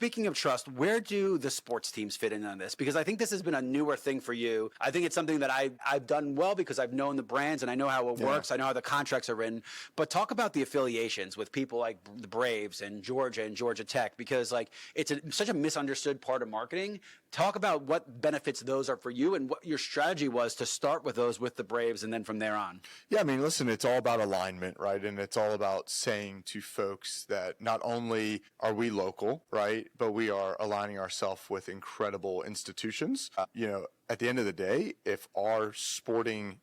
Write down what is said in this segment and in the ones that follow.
speaking of trust, where do the sports teams fit in on this? Because I think this has been a newer thing for you. I think it's something that I've done well because I've known the brands and I know how it works. I know how the contracts are written. But talk about the affiliations with people like the Braves and Georgia Tech, because like it's such a misunderstood part of marketing. Talk about what benefits those are for you and what your strategy was to start with those with the Braves and then from there on. Yeah, I mean, listen, it's all about alignment, right? And it's all about saying to folks that not only are we local, right, but we are aligning ourselves with incredible institutions. At the end of the day, if our sporting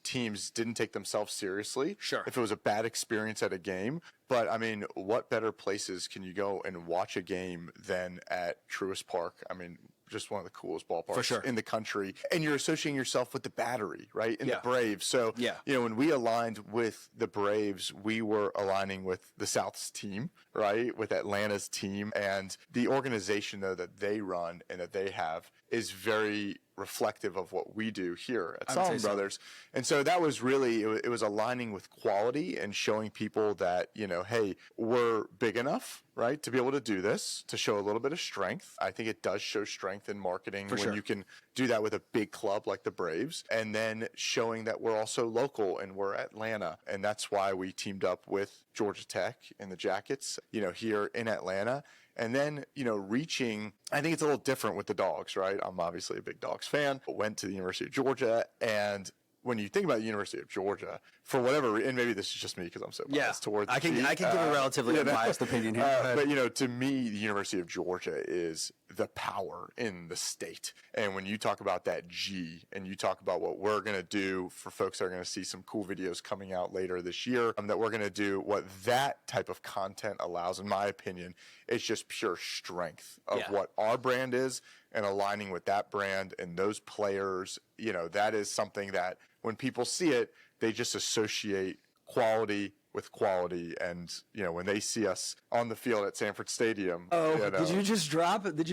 teams didn't take themselves seriously. Sure. If it was a bad experience at a game. But, I mean, what better places can you go and watch a game than at Truist Park? I mean, just one of the coolest ballparks in the country. And you're associating yourself with the Battery, right, and the Braves. So, when we aligned with the Braves, we were aligning with the South's team, right, with Atlanta's team. And the organization, though, that they run and that they have is very reflective of what we do here at Solomon Brothers. And so that was really, it was aligning with quality and showing people that, hey, we're big enough, right, to be able to do this, to show a little bit of strength. I think it does show strength in marketing when you can do that with a big club like the Braves, and then showing that we're also local and we're Atlanta. And that's why we teamed up with Georgia Tech and the Jackets, here in Atlanta. And then, reaching, I think it's a little different with the Dogs, right? I'm obviously a big Dogs fan, but went to the University of Georgia. And when you think about the University of Georgia, for whatever reason, and maybe this is just me because I'm so biased towards I can give a relatively unbiased opinion here. But, to me, the University of Georgia is the power in the state. And when you talk about that G and you talk about what we're going to do for folks that are going to see some cool videos coming out later this year, that we're going to do, what that type of content allows, in my opinion, is just pure strength of what our brand is and aligning with that brand and those players. That is something that when people see it, they just associate quality with quality. And, when they see us on the field at Sanford Stadium. Did you just drop that's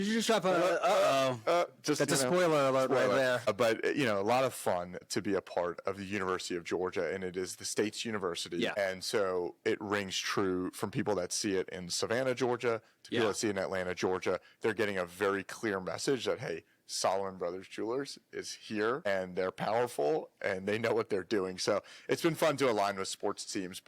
a spoiler alert right there. But, a lot of fun to be a part of the University of Georgia, and it is the state's university. Yeah. And so it rings true from people that see it in Savannah, Georgia, to people that see it in Atlanta, Georgia. They're getting a very clear message that, hey, Solomon Brothers Jewelers is here, and they're powerful, and they know what they're doing. So it's been fun to align with sports teams.